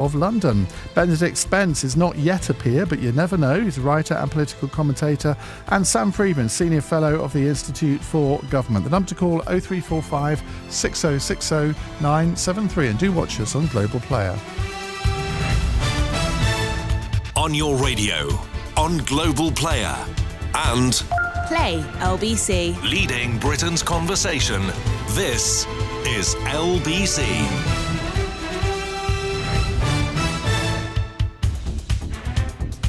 of London. Benedict Spence is not yet a peer, but you never know. He's a writer and political commentator. And Sam Freedman, Senior Fellow of the Institute for Government. The number to call 0345 6060 973. And do watch us on Global Player. On your radio, on Global Player, and Play LBC. Leading Britain's conversation. This is LBC.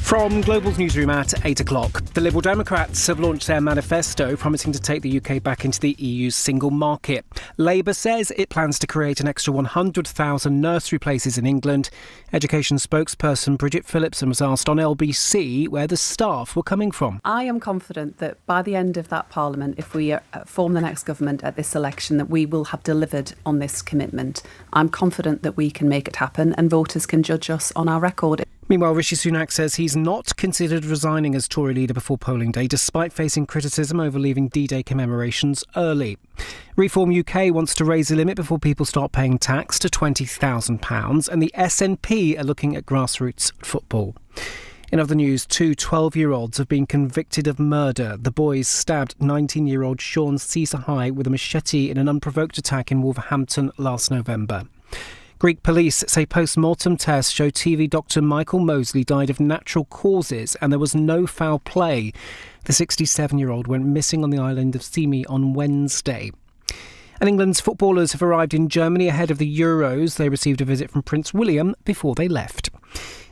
From Global's newsroom at 8 o'clock, the Liberal Democrats have launched their manifesto promising to take the UK back into the EU's single market. Labour says it plans to create an extra 100,000 nursery places in England. Education spokesperson Bridget Phillipson was asked on LBC where the staff were coming from. I am confident that by the end of that Parliament, if we form the next government at this election, that we will have delivered on this commitment. I'm confident that we can make it happen and voters can judge us on our record. Meanwhile, Rishi Sunak says he's not considered resigning as Tory leader before polling day, despite facing criticism over leaving D-Day commemorations early. Reform UK wants to raise the limit before people start paying tax to £20,000, and the SNP are looking at grassroots football. In other news, two 12-year-olds have been convicted of murder. The boys stabbed 19-year-old Sean Ceasefire with a machete in an unprovoked attack in Wolverhampton last November. Greek police say post-mortem tests show TV doctor Michael Mosley died of natural causes and there was no foul play. The 67-year-old went missing on the island of Symi on Wednesday. And England's footballers have arrived in Germany ahead of the Euros. They received a visit from Prince William before they left.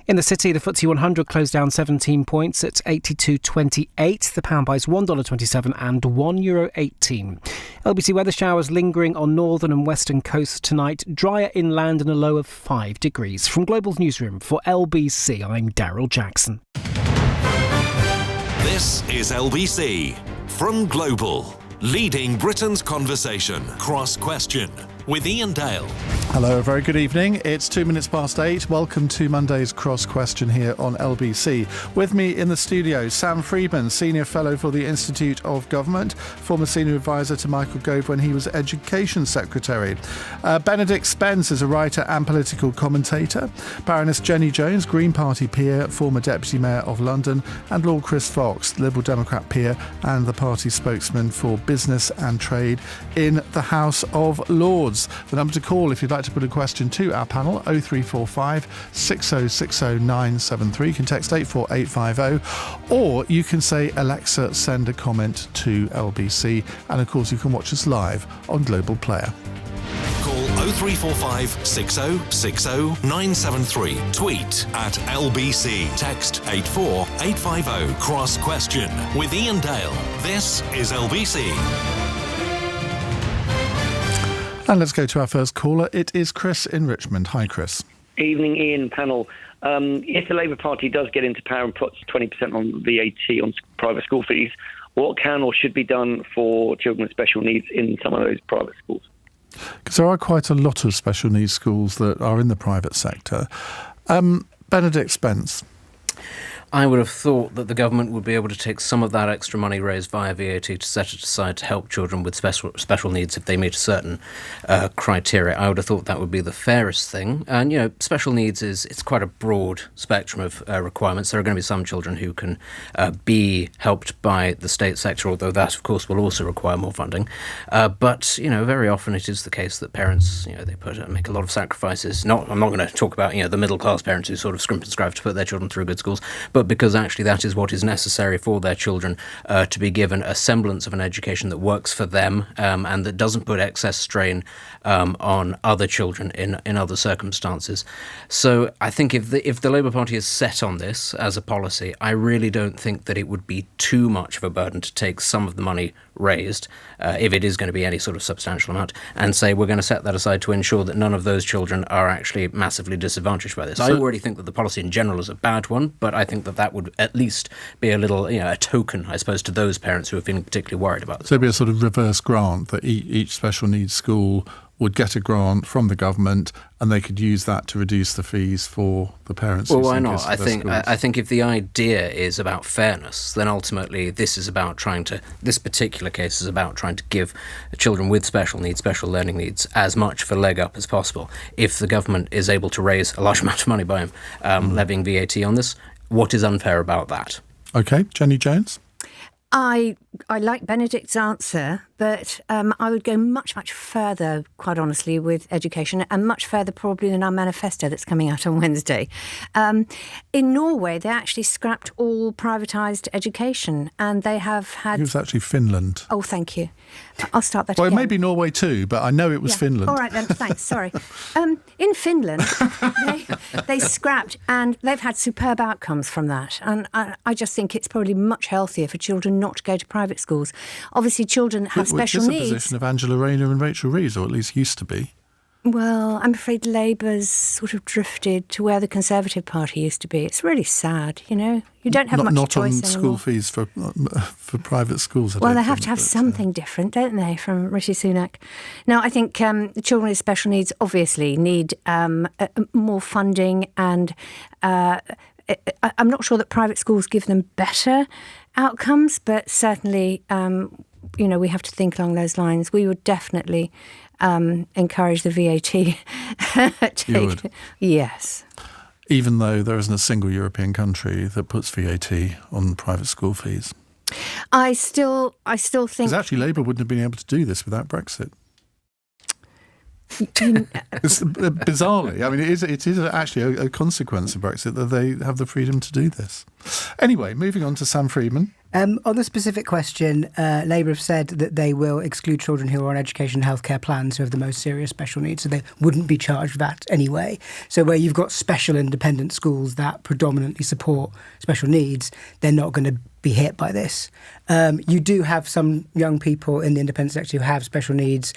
In the city, the FTSE 100 closed down 17 points at 82.28. The pound buys $1.27 and €1.18. LBC weather showers lingering on northern and western coasts tonight. Drier inland and a low of 5 degrees. From Global's newsroom for LBC, I'm Daryl Jackson. This is LBC from Global. Leading Britain's conversation. Cross Question with Iain Dale. Hello, a very good evening. It's 2 minutes past 8. Welcome to Monday's Cross Question here on LBC. With me in the studio, Sam Freedman, Senior Fellow for the Institute of Government, former Senior Advisor to Michael Gove when he was Education Secretary. Benedict Spence is a writer and political commentator. Baroness Jenny Jones, Green Party peer, former Deputy Mayor of London. And Lord Chris Fox, Liberal Democrat peer and the party spokesman for business and trade in the House of Lords. The number to call if you'd like to put a question to our panel, 0345 6060 973. You can text 84850, or you can say, Alexa, send a comment to LBC. And of course, you can watch us live on Global Player. Call 0345 6060 973. Tweet at LBC. Text 84850. Cross Question with Iain Dale. This is LBC. And let's go to our first caller. It is Chris in Richmond. Hi, Chris. Evening, Ian, panel. If the Labour Party does get into power and puts 20% on VAT on private school fees, what can or should be done for children with special needs in some of those private schools? Because there are quite a lot of special needs schools that are in the private sector. Benedict Spence. I would have thought that the government would be able to take some of that extra money raised via VAT to set it aside to help children with special needs if they meet a certain criteria. I would have thought that would be the fairest thing. And, special needs it's quite a broad spectrum of requirements. There are going to be some children who can be helped by the state sector, although that, of course, will also require more funding. But, very often it is the case that parents, they make a lot of sacrifices. I'm not going to talk about, the middle-class parents who sort of scrimp and strive to put their children through good schools, but because actually that is what is necessary for their children to be given a semblance of an education that works for them and that doesn't put excess strain on other children in other circumstances. So I think if the Labour Party is set on this as a policy, I really don't think that it would be too much of a burden to take some of the money raised, if it is going to be any sort of substantial amount, and say we're going to set that aside to ensure that none of those children are actually massively disadvantaged by this. I already think that the policy in general is a bad one, but I think that would at least be a little, a token, I suppose, to those parents who are feeling particularly worried about this. So it'd be a sort of reverse grant that each special needs school would get a grant from the government and they could use that to reduce the fees for the parents. Well, why not? I think if the idea is about fairness, then ultimately this particular case is about trying to give children with special needs, special learning needs, as much of a leg up as possible. If the government is able to raise a large amount of money by levying VAT on this, what is unfair about that? OK, Jenny Jones? I like Benedict's answer, but I would go much, much further, quite honestly, with education, and much further probably than our manifesto that's coming out on Wednesday. In Norway, they actually scrapped all privatised education, and they have had... It was actually Finland. Oh, thank you. I'll start that Well, again. it may be Norway too, but I know it was Finland. All right then, thanks, sorry. In Finland, they scrapped, and they've had superb outcomes from that. And I just think it's probably much healthier for children not to go to private schools. Obviously, children have special needs. Which is a position of Angela Rayner and Rachel Reeves, or at least used to be. Well, I'm afraid Labour's sort of drifted to where the Conservative Party used to be. It's really sad, you know. You don't have much choice anymore. Not on school fees for private schools. Well, they have to have something different, don't they, from Rishi Sunak? Now, I think children with special needs obviously need more funding, and I'm not sure that private schools give them better outcomes, but certainly, we have to think along those lines. We would definitely encourage the VAT. You would? Yes. Even though there isn't a single European country that puts VAT on private school fees. I still think... Because actually Labour wouldn't have been able to do this without Brexit. It's, bizarrely, I mean, it is actually a consequence of Brexit that they have the freedom to do this. Anyway, moving on to Sam Freedman. On the specific question, Labour have said that they will exclude children who are on education and healthcare plans who have the most serious special needs, so they wouldn't be charged with that anyway. So where you've got special independent schools that predominantly support special needs, they're not going to be hit by this. You do have some young people in the independent sector who have special needs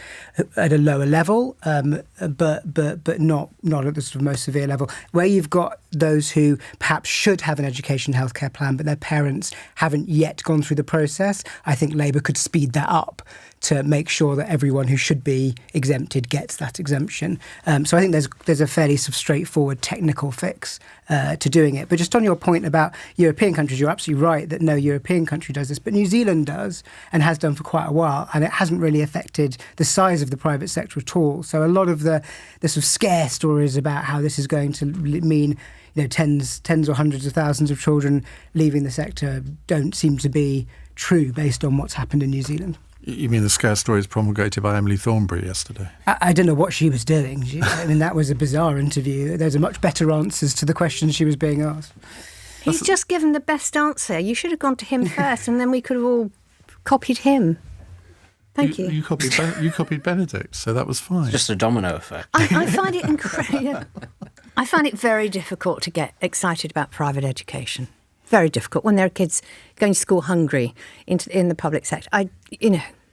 at a lower level, but not at the sort of most severe level. Where you've got those who perhaps should have an education healthcare plan, but their parents haven't yet gone through the process, I think Labour could speed that up to make sure that everyone who should be exempted gets that exemption. So I think there's a fairly sort of straightforward technical fix to doing it. But just on your point about European countries, you're absolutely right that no European country does this, but New Zealand does and has done for quite a while, and it hasn't really affected the size of the private sector at all. So a lot of the sort of scare stories about how this is going to mean tens or hundreds of thousands of children leaving the sector don't seem to be true based on what's happened in New Zealand. You mean the scare stories promulgated by Emily Thornberry yesterday? I don't know what she was doing. That was a bizarre interview. There's much better answers to the questions she was being asked. He's just given the best answer. You should have gone to him first, and then we could have all copied him. Thank you. You copied Benedict, so that was fine. Just a domino effect. I find it incredible. I find it very difficult to get excited about private education. Very difficult when there are kids going to school hungry in the public sector.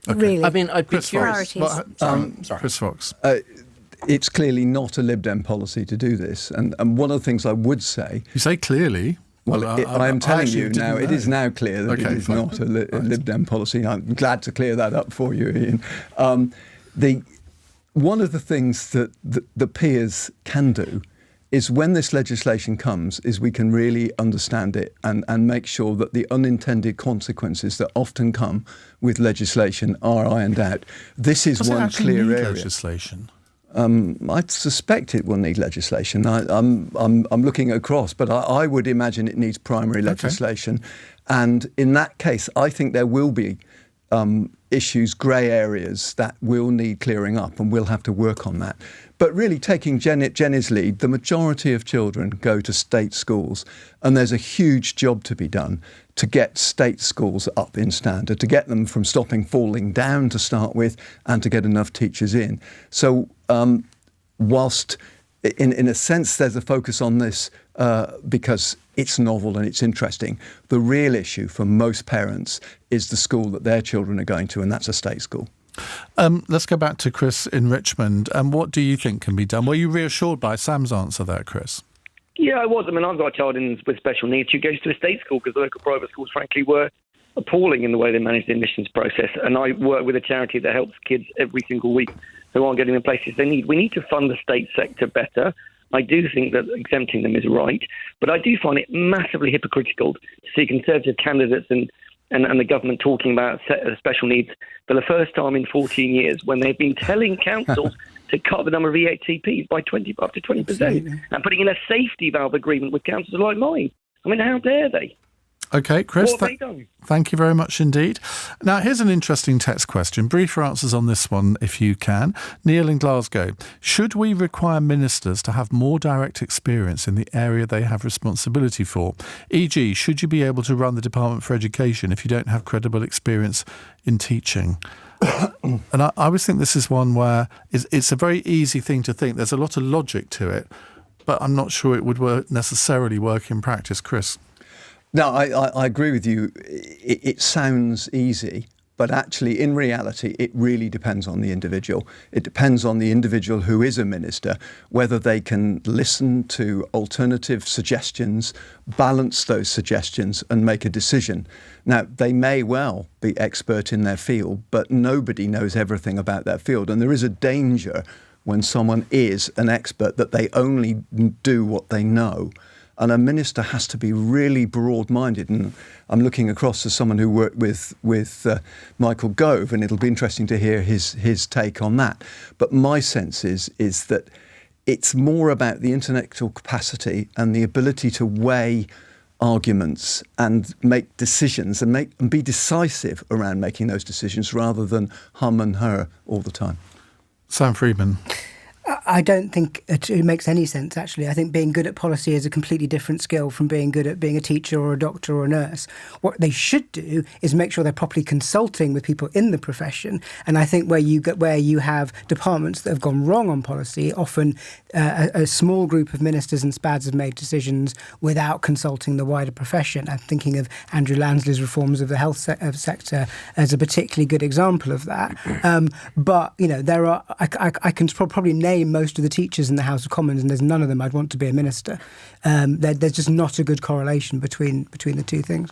Really. I mean, I'd be curious. Chris Fox. It's clearly not a Lib Dem policy to do this, and one of the things I would say. You say clearly. Well, I'm telling you now, it is now clear that it is not a Lib Dem policy. I'm glad to clear that up for you, Iain. One of the things that the peers can do is when this legislation comes, is we can really understand it and make sure that the unintended consequences that often come with legislation are ironed out. This is one clear area. Legislation? I suspect it will need legislation. I'm looking across, but I would imagine it needs primary legislation. Okay. And in that case, I think there will be issues, grey areas that will need clearing up, and we'll have to work on that. But really, taking Jenny's lead, the majority of children go to state schools, and there's a huge job to be done to get state schools up in standard, to get them from stopping falling down to start with, and to get enough teachers in. So whilst in a sense there's a focus on this because it's novel and it's interesting, the real issue for most parents is the school that their children are going to, and that's a state school. Let's go back to Chris in Richmond. What do you think can be done? Were you reassured by Sam's answer there, Chris? Yeah, I was. I mean, I've got a child with special needs who goes to a state school because the local private schools, frankly, were appalling in the way they managed the admissions process. And I work with a charity that helps kids every single week who aren't getting the places they need. We need to fund the state sector better. I do think that exempting them is right, but I do find it massively hypocritical to see Conservative candidates and the government talking about special needs for the first time in 14 years when they've been telling councils to cut the number of EHCPs by up to 20% and putting in a safety valve agreement with councils like mine. I mean, how dare they? OK, Chris, What have they done? Thank you very much indeed. Now, here's an interesting text question. Briefer answers on this one, if you can. Neil in Glasgow. Should we require ministers to have more direct experience in the area they have responsibility for? E.g., should you be able to run the Department for Education if you don't have credible experience in teaching? And I always think this is one where it's a very easy thing to think. There's a lot of logic to it, but I'm not sure it would necessarily work in practice. Chris? No, I agree with you. It sounds easy, but actually, in reality, it really depends on the individual. It depends on the individual who is a minister, whether they can listen to alternative suggestions, balance those suggestions and make a decision. Now, they may well be expert in their field, but nobody knows everything about their field. And there is a danger when someone is an expert that they only do what they know. And a minister has to be really broad-minded. And I'm looking across to someone who worked with Michael Gove, and it'll be interesting to hear his take on that. But my sense is that it's more about the intellectual capacity and the ability to weigh arguments and make decisions and be decisive around making those decisions rather than hum and her all the time. Sam Freedman. I don't think it makes any sense, actually. I think being good at policy is a completely different skill from being good at being a teacher or a doctor or a nurse. What they should do is make sure they're properly consulting with people in the profession. And I think where you have departments that have gone wrong on policy, often a small group of ministers and SPADs have made decisions without consulting the wider profession. I'm thinking of Andrew Lansley's reforms of the health sector as a particularly good example of that. But, you know, there are, I can probably name most of the teachers in the House of Commons, and there's none of them I'd want to be a minister. There's just not a good correlation between the two things.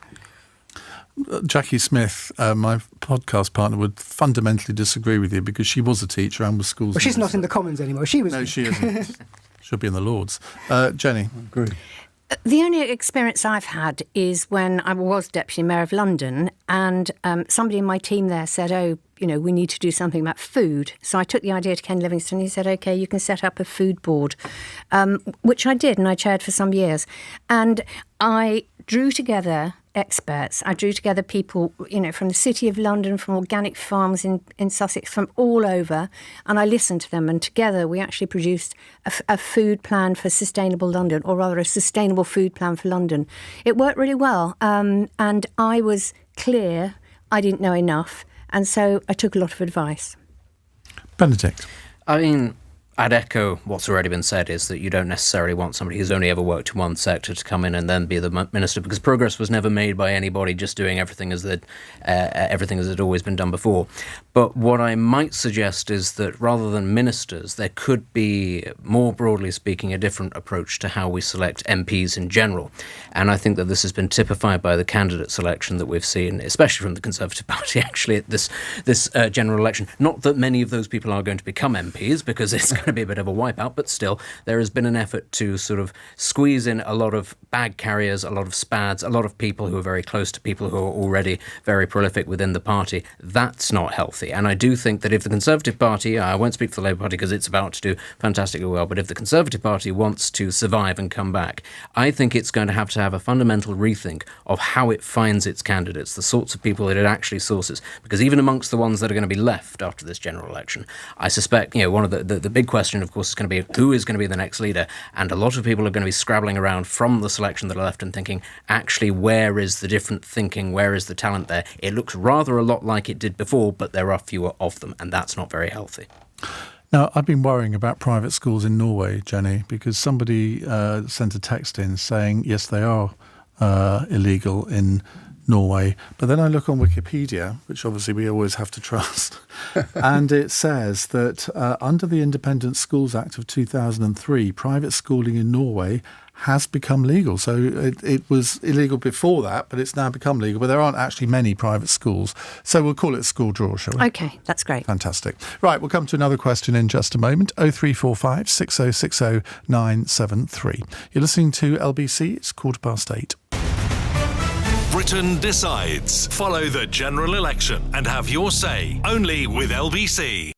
Jackie Smith, my podcast partner, would fundamentally disagree with you because she was a teacher and was schools. Well, she's not in the Commons anymore. She was. No, she isn't. She'll be in the Lords. Jenny? I agree. The only experience I've had is when I was Deputy Mayor of London, and somebody in my team there said, oh, you know, we need to do something about food. So I took the idea to Ken Livingstone. He said, OK, you can set up a food board, which I did, and I chaired for some years. And I drew together experts. I drew together people, you know, from the City of London, from organic farms in Sussex, from all over, and I listened to them. And together we actually produced a food plan for sustainable London, or rather a sustainable food plan for London. It worked really well, and I was clear I didn't know enough, and so I took a lot of advice. Benedict? I mean, I'd echo what's already been said, is that you don't necessarily want somebody who's only ever worked in one sector to come in and then be the minister, because progress was never made by anybody just doing everything as had always been done before. But what I might suggest is that rather than ministers, there could be, more broadly speaking, a different approach to how we select MPs in general. And I think that this has been typified by the candidate selection that we've seen, especially from the Conservative Party, actually, at this general election. Not that many of those people are going to become MPs, because it's going to be a bit of a wipeout, but still, there has been an effort to sort of squeeze in a lot of bag carriers, a lot of SPADs, a lot of people who are very close to people who are already very prolific within the party. That's not healthy. And I do think that if the Conservative Party, I won't speak for the Labour Party because it's about to do fantastically well, but if the Conservative Party wants to survive and come back, I think it's going to have a fundamental rethink of how it finds its candidates, the sorts of people that it actually sources. Because even amongst the ones that are going to be left after this general election, I suspect, you know, one of the big question, of course, is going to be who is going to be the next leader. And a lot of people are going to be scrabbling around from the selection that are left and thinking, actually, where is the different thinking? Where is the talent there? It looks rather a lot like it did before, but there are fewer of them, and that's not very healthy. Now, I've been worrying about private schools in Norway, Jenny, because somebody sent a text in saying, yes, they are illegal in Norway. But then I look on Wikipedia, which obviously we always have to trust, and it says that under the Independent Schools Act of 2003, private schooling in Norway has become legal. So it was illegal before that, but it's now become legal. But there aren't actually many private schools. So we'll call it school draw, shall we? OK, that's great. Fantastic. Right, we'll come to another question in just a moment. 0345 6060 973. You're listening to LBC. It's 8:15. Britain decides. Follow the general election and have your say only with LBC.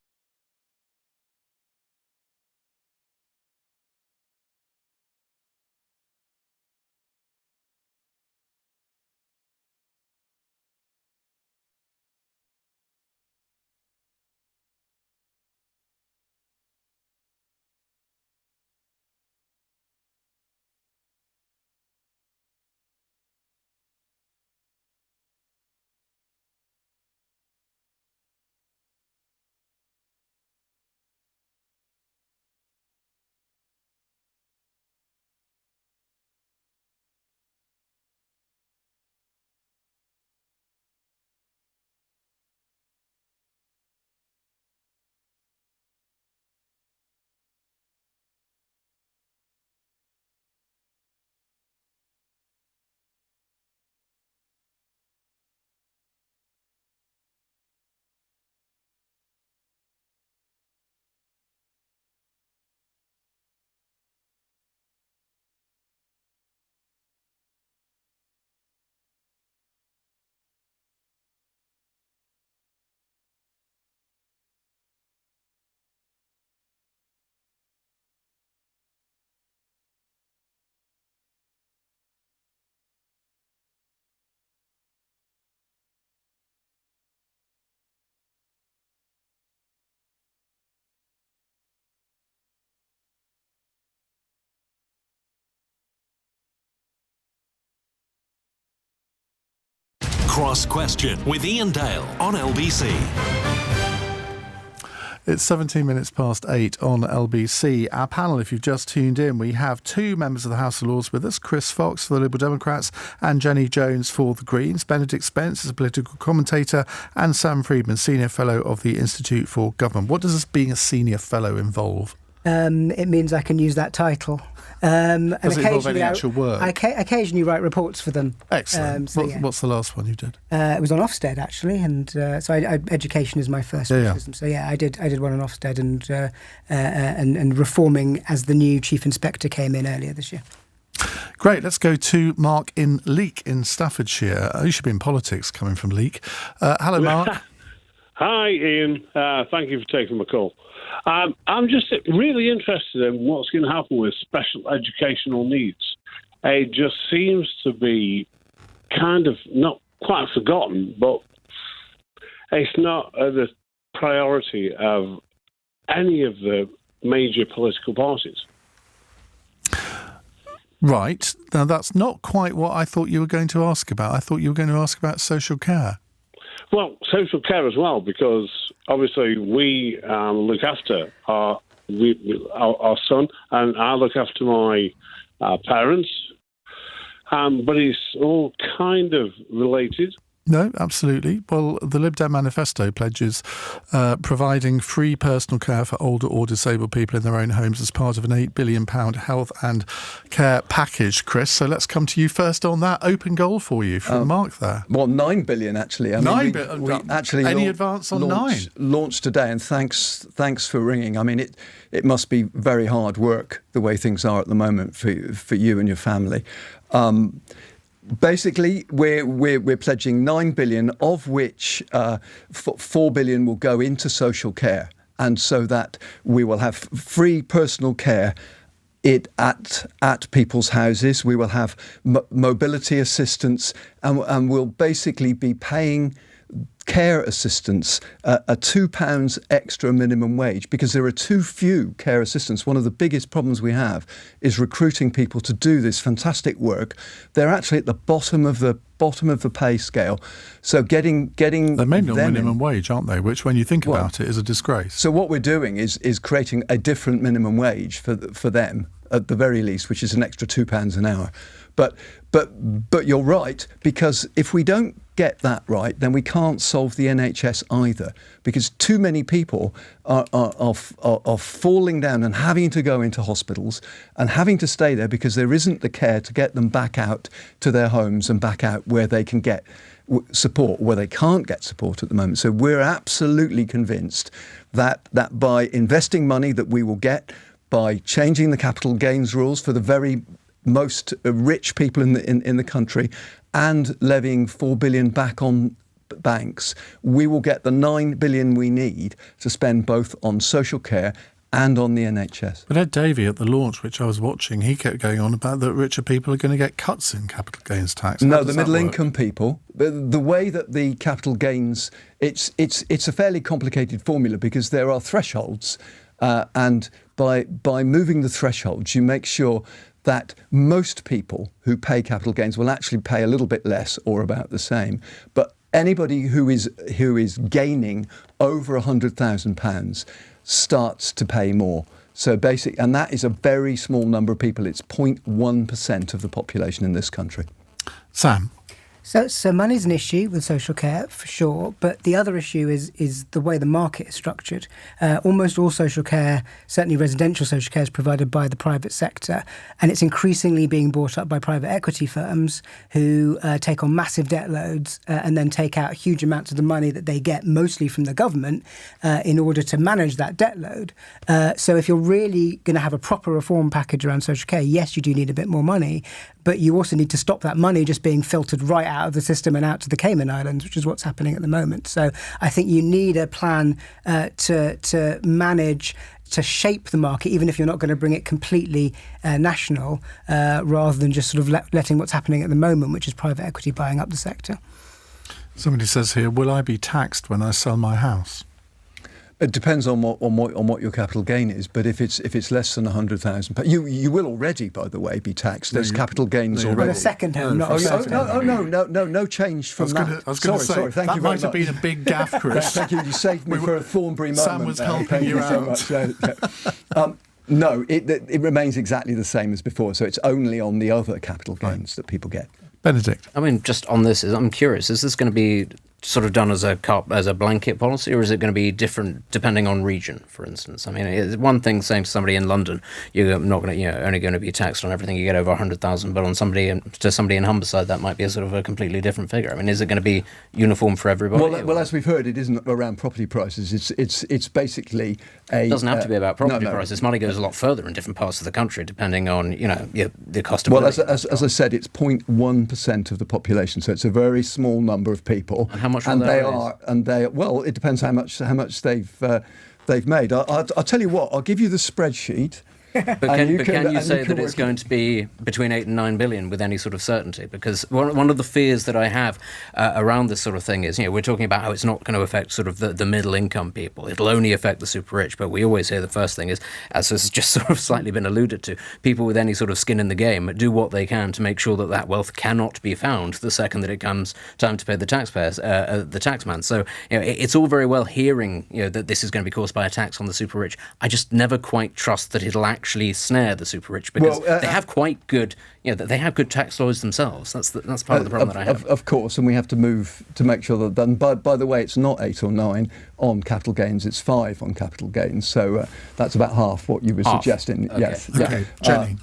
Cross Question with Iain Dale on LBC. It's 8:17 on LBC. Our panel, if you've just tuned in, we have two members of the House of Lords with us, Chris Fox for the Liberal Democrats and Jenny Jones for the Greens. Benedict Spence is a political commentator and Sam Freedman, Senior Fellow of the Institute for Government. What does being a Senior Fellow involve? It means I can use that title. Does it involve any actual work? I occasionally write reports for them. Excellent. What's the last one you did? It was on Ofsted, actually, and so education is my first specialism. So I did one on Ofsted and reforming as the new chief inspector came in earlier this year. Great. Let's go to Mark in Leek in Staffordshire. You should be in politics, coming from Leek. Hello, Mark. Hi, Ian. Thank you for taking my call. I'm just really interested in what's going to happen with special educational needs. It just seems to be kind of not quite forgotten, but it's not the priority of any of the major political parties. Right. Now, that's not quite what I thought you were going to ask about. I thought you were going to ask about social care. Well, social care as well, because obviously we look after our son, and I look after my parents, but it's all kind of related. No, absolutely. Well, the Lib Dem manifesto pledges providing free personal care for older or disabled people in their own homes as part of an £8 billion health and care package, Chris. So let's come to you first on that. Open goal for you from Mark there. Well, $9 billion actually. $9 billion. We actually any advance on launched today, and thanks for ringing. I mean, it must be very hard work the way things are at the moment for you and your family. Basically, we're pledging $9 billion, of which $4 billion will go into social care, and so that we will have free personal care at people's houses. We will have mobility assistance, and we'll basically be paying care assistants a £2 extra minimum wage, because there are too few care assistants. One of the biggest problems we have is recruiting people to do this fantastic work. They're actually at the bottom of the pay scale. So getting they're mainly on minimum wage, aren't they? Which, when you think about it, is a disgrace. So what we're doing is creating a different minimum wage for them at the very least, which is an extra £2 an hour. But you're right, because if we don't get that right, then we can't solve the NHS either, because too many people are falling down and having to go into hospitals and having to stay there because there isn't the care to get them back out to their homes and back out where they can get support, where they can't get support at the moment. So we're absolutely convinced that by investing money that we will get, by changing the capital gains rules for the very most rich people in the country, and levying $4 billion back on banks, we will get the $9 billion we need to spend both on social care and on the NHS. But Ed Davey at the launch, which I was watching, he kept going on about that richer people are going to get cuts in capital gains tax. No, the middle income people. The way that the capital gains, it's a fairly complicated formula because there are thresholds, and by moving the thresholds, you make sure that most people who pay capital gains will actually pay a little bit less or about the same. But anybody who is gaining over £100,000 starts to pay more. So and that is a very small number of people. It's 0.1% of the population in this country. Sam? So money's an issue with social care, for sure, but the other issue is the way the market is structured. Almost all social care, certainly residential social care, is provided by the private sector, and it's increasingly being bought up by private equity firms who take on massive debt loads and then take out huge amounts of the money that they get, mostly from the government, in order to manage that debt load. So if you're really going to have a proper reform package around social care, yes, you do need a bit more money, but you also need to stop that money just being filtered right out of the system and out to the Cayman Islands, which is what's happening at the moment. So I think you need a plan to manage, to shape the market, even if you're not going to bring it completely national, rather than just sort of letting what's happening at the moment, which is private equity buying up the sector. Somebody says here, will I be taxed when I sell my house? It depends on what your capital gain is, but if it's less than £100,000, you will already, by the way, be taxed. There's capital gains already. But a second home, not a first home. No change from that. I was going to say, sorry, thank that you very might have much. been a big gaffe, Chris. Thank you. You saved me for a Thornbury moment. Sam was helping you out. So much. No, it remains exactly the same as before. So it's only on the other capital gains that people get. Benedict. I mean, just on this, I'm curious, is this going to be sort of done as a blanket policy, or is it going to be different depending on region, for instance? I mean, it's one thing saying to somebody in London, you're not going to, only going to be taxed on everything you get over 100,000, but on somebody in Humberside, that might be a sort of a completely different figure. I mean, is it going to be uniform for everybody? Well, as we've heard, it isn't around property prices. It's basically It doesn't have to be about property prices. Money goes a lot further in different parts of the country, depending on, the cost of living. Well, as I said, it's 0.1% of the population, so it's a very small number of people. And how much will it depends how much they've made. I'll tell you what, I'll give you the spreadsheet. But can you say that it's going to be between 8 and 9 billion with any sort of certainty? Because one of the fears that I have around this sort of thing is, we're talking about how it's not going to affect sort of the middle income people. It'll only affect the super rich. But we always hear the first thing is, as has just sort of slightly been alluded to, people with any sort of skin in the game do what they can to make sure that wealth cannot be found the second that it comes time to pay the taxpayers, the taxman. So it's all very well hearing that this is going to be caused by a tax on the super rich. I just never quite trust that it'll actually snare the super rich, because they have quite good, they have good tax laws themselves. That's part of the problem that I have. Of course, and we have to move to make sure that done. By the way, it's not 8 or 9 on capital gains; it's 5 on capital gains. So that's about half what you were suggesting. Okay. Yes. Okay, Jenny.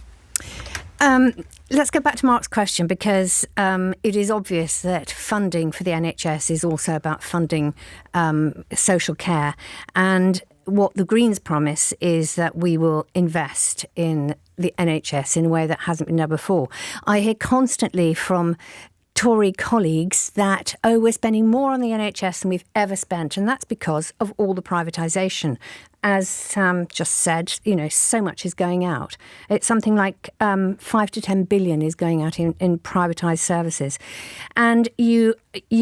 Let's go back to Mark's question, because it is obvious that funding for the NHS is also about funding social care. And what the Greens promise is that we will invest in the NHS in a way that hasn't been done before. I hear constantly from Tory colleagues that, we're spending more on the NHS than we've ever spent, and that's because of all the privatisation. As Sam just said, so much is going out. It's something like 5 to 10 billion is going out in privatised services. And you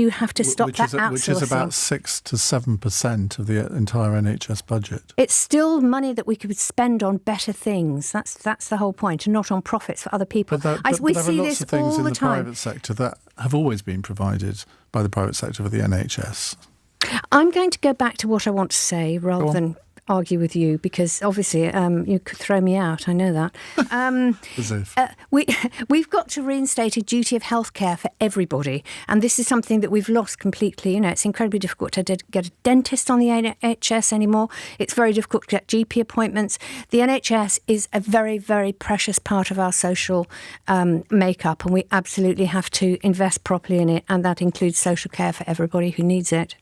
have to stop that outsourcing. Which is about 6 to 7% of the entire NHS budget. It's still money that we could spend on better things. That's the whole point, and not on profits for other people. But there are lots of things in the time. private sector that have always been provided by the private sector for the NHS. I'm going to go back to what I want to say rather than argue with you because obviously you could throw me out. I know that. As if. We've got to reinstate a duty of healthcare for everybody, and this is something that we've lost completely. You know, it's incredibly difficult to get a dentist on the NHS anymore. It's very difficult to get GP appointments. The NHS is a very, very precious part of our social makeup, and we absolutely have to invest properly in it, and that includes social care for everybody who needs it.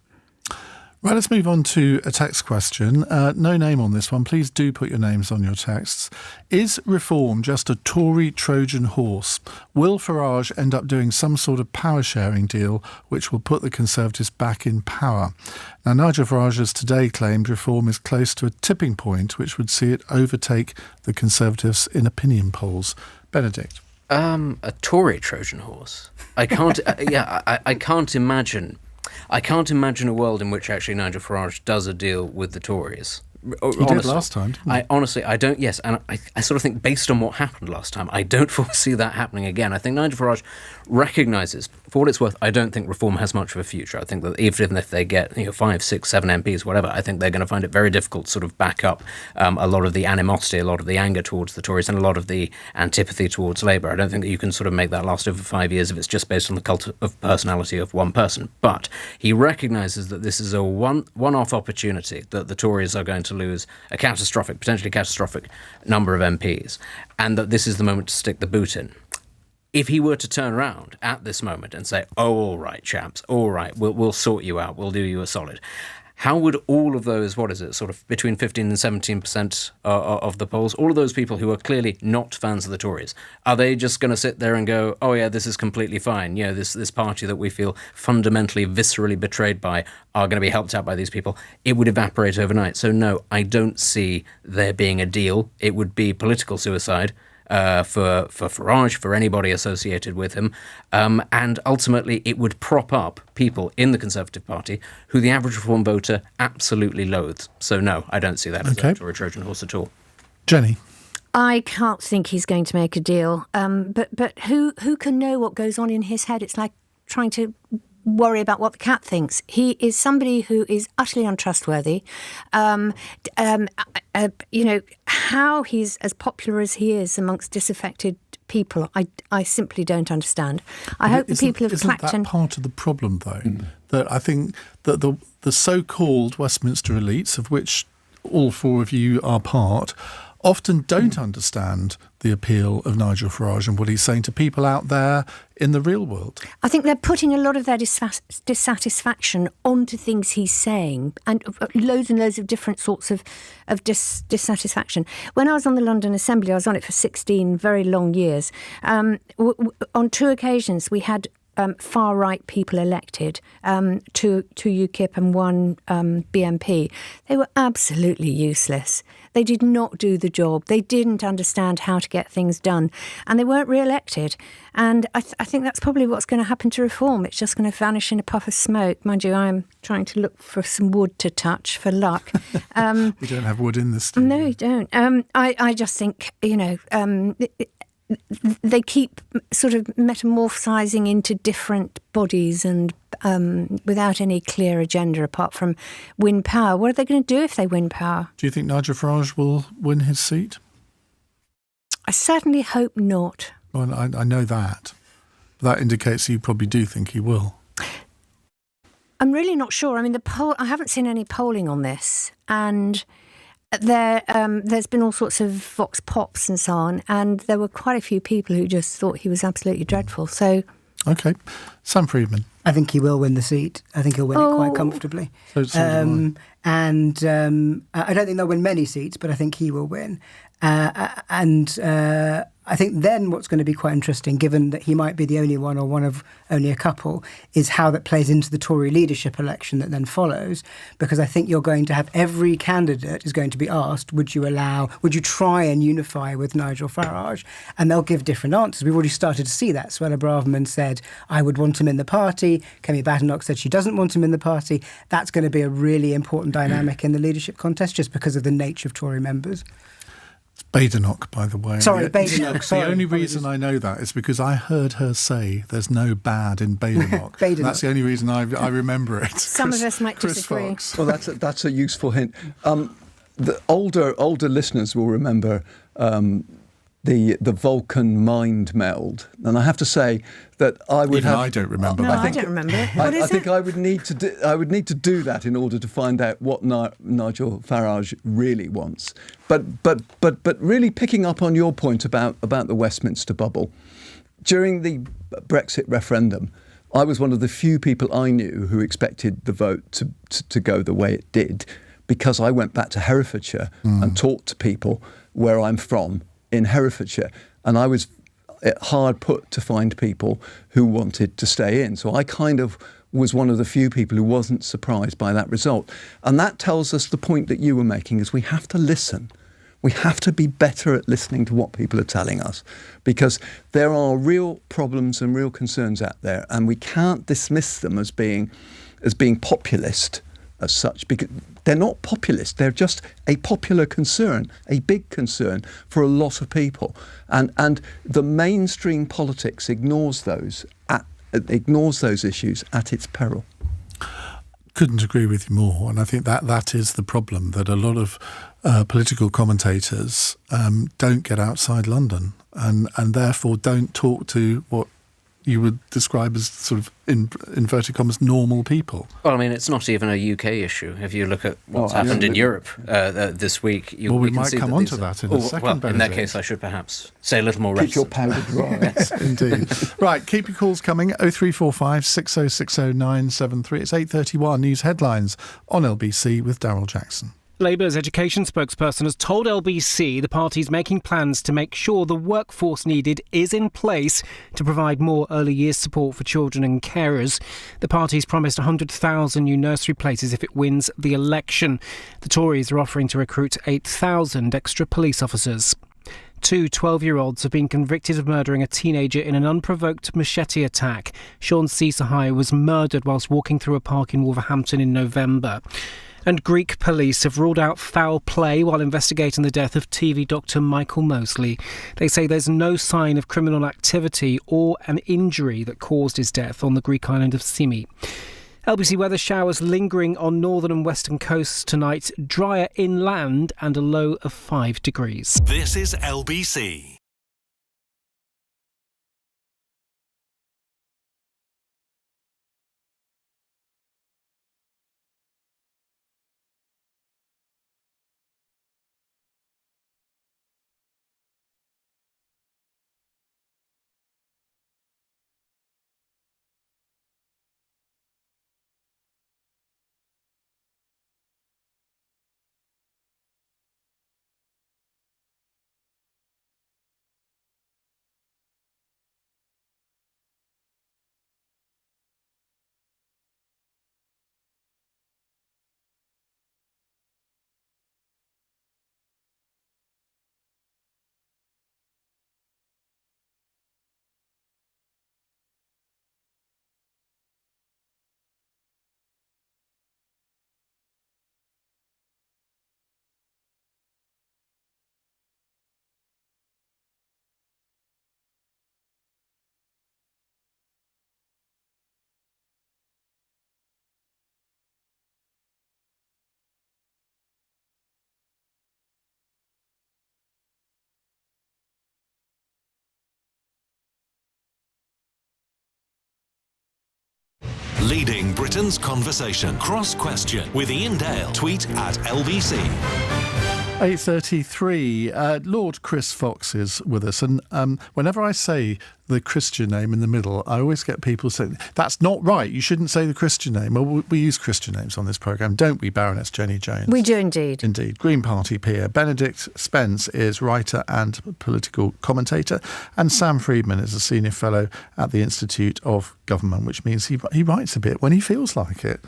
Right, let's move on to a text question. No name on this one. Please do put your names on your texts. Is reform just a Tory Trojan horse? Will Farage end up doing some sort of power-sharing deal which will put the Conservatives back in power? Now, Nigel Farage has today claimed reform is close to a tipping point which would see it overtake the Conservatives in opinion polls. Benedict? A Tory Trojan horse? I can't. I can't imagine. I can't imagine a world in which actually Nigel Farage does a deal with the Tories. He did last time, didn't he? Honestly, I don't. Yes, and I sort of think based on what happened last time, I don't foresee that happening again. I think Nigel Farage recognises, for what it's worth, I don't think reform has much of a future. I think that even if they get 5, 6, 7 MPs, whatever, I think they're going to find it very difficult to sort of back up a lot of the animosity, a lot of the anger towards the Tories, and a lot of the antipathy towards Labour. I don't think that you can sort of make that last over 5 years if it's just based on the cult of personality of one person. But he recognises that this is a one-off opportunity that the Tories are going to lose a potentially catastrophic number of MPs, and that this is the moment to stick the boot in. If he were to turn around at this moment and say, "Oh, all right, chaps, all right, we'll sort you out, we'll do you a solid," how would all of those, sort of between 15 and 17% of the polls, all of those people who are clearly not fans of the Tories, are they just going to sit there and go, "Oh yeah, this is completely fine. This party that we feel fundamentally, viscerally betrayed by are going to be helped out by these people"? It would evaporate overnight. So no, I don't see there being a deal. It would be political suicide. For Farage, for anybody associated with him, and ultimately it would prop up people in the Conservative Party who the average Reform voter absolutely loathes. So no, I don't see that as a Tory Trojan horse at all. Jenny? I can't think he's going to make a deal, but who can know what goes on in his head? It's like trying to worry about what the cat thinks. He is somebody who is utterly untrustworthy. How he's as popular as he is amongst disaffected people, I simply don't understand. I hope the people of Clacton... Isn't that part of the problem, though? That I think that the so-called Westminster elites, of which all four of you are part, often don't understand the appeal of Nigel Farage and what he's saying to people out there in the real world. I think they're putting a lot of their dissatisfaction onto things he's saying, and loads of different sorts of dissatisfaction. When I was on the London Assembly, I was on it for 16 very long years. On 2 occasions, we had far-right people elected, 2 UKIP and 1 BNP. They were absolutely useless. They did not do the job. They didn't understand how to get things done, and they weren't re-elected. And I think that's probably what's going to happen to reform. It's just going to vanish in a puff of smoke. Mind you, I'm trying to look for some wood to touch for luck. We don't have wood in this studio. No, you don't. I just think, they keep sort of metamorphosizing into different bodies and without any clear agenda apart from win power. What are they going to do if they win power? Do you think Nigel Farage will win his seat? I certainly hope not. Well, I know that. That indicates you probably do think he will. I'm really not sure. I mean, I haven't seen any polling on this, and there's been all sorts of vox pops and so on, and there were quite a few people who just thought he was absolutely dreadful. So, okay, Sam Freedman. I think he will win the seat. I think he'll win it quite comfortably. So do I. I don't think they'll win many seats, but I think he will win. I think then what's going to be quite interesting, given that he might be the only one or one of only a couple, is how that plays into the Tory leadership election that then follows. Because I think you're going to have every candidate is going to be asked, would you try and unify with Nigel Farage? And they'll give different answers. We've already started to see that. Suella Braverman said, I would want him in the party. Kemi Badenoch said she doesn't want him in the party. That's going to be a really important dynamic in the leadership contest just because of the nature of Tory members. Badenoch, by the way. Sorry, Badenoch. The only reason I know that is because I heard her say there's no bad in Badenoch. That's the only reason I remember it. Some of us might disagree. Well, that's a useful hint. the older listeners will remember the Vulcan mind meld, and I have to say that I would I don't remember. No, I don't remember it. What is I think it? I would need to do that in order to find out what Nigel Farage really wants. But really picking up on your point about the Westminster bubble, during the Brexit referendum, I was one of the few people I knew who expected the vote to go the way it did, because I went back to Herefordshire and talked to people where I'm from in Herefordshire, and I was hard put to find people who wanted to stay in. So I kind of was one of the few people who wasn't surprised by that result. And that tells us the point that you were making, is we have to listen. We have to be better at listening to what people are telling us, because there are real problems and real concerns out there, and we can't dismiss them as being populist as such, because they're not populist. They're just a popular concern, a big concern for a lot of people, and the mainstream politics ignores those issues at its peril. Couldn't agree with you more, and I think that is the problem, that a lot of political commentators don't get outside London, and therefore don't talk to what you would describe as sort of, in inverted commas, normal people. Well, I mean, it's not even a UK issue. If you look at what's happened in Europe this week, we might come on to that in a second, well, Benedict. in that case, I should perhaps say a little more Keep your reticent. powder dry. Yes, indeed. Right, keep your calls coming. 0345 6060 973. It's 8:31. News headlines on LBC with Daryl Jackson. Labour's education spokesperson has told LBC the party's making plans to make sure the workforce needed is in place to provide more early years support for children and carers. The party's promised 100,000 new nursery places if it wins the election. The Tories are offering to recruit 8,000 extra police officers. Two 12-year-olds have been convicted of murdering a teenager in an unprovoked machete attack. Sean Ceasefire was murdered whilst walking through a park in Wolverhampton in November. And Greek police have ruled out foul play while investigating the death of TV doctor Michael Mosley. They say there's no sign of criminal activity or an injury that caused his death on the Greek island of Symi. LBC weather: showers lingering on northern and western coasts tonight, drier inland and a low of 5 degrees. This is LBC. Leading Britain's conversation. Cross Question with Iain Dale. Tweet at LBC. 8:33. Lord Chris Fox is with us, and whenever I say the Christian name in the middle, I always get people saying, that's not right, you shouldn't say the Christian name. Well, we use Christian names on this programme, don't we, Baroness Jenny Jones? We do indeed. Indeed. Green Party peer. Benedict Spence is writer and political commentator, and Sam Freedman is a senior fellow at the Institute of Government, which means he writes a bit when he feels like it.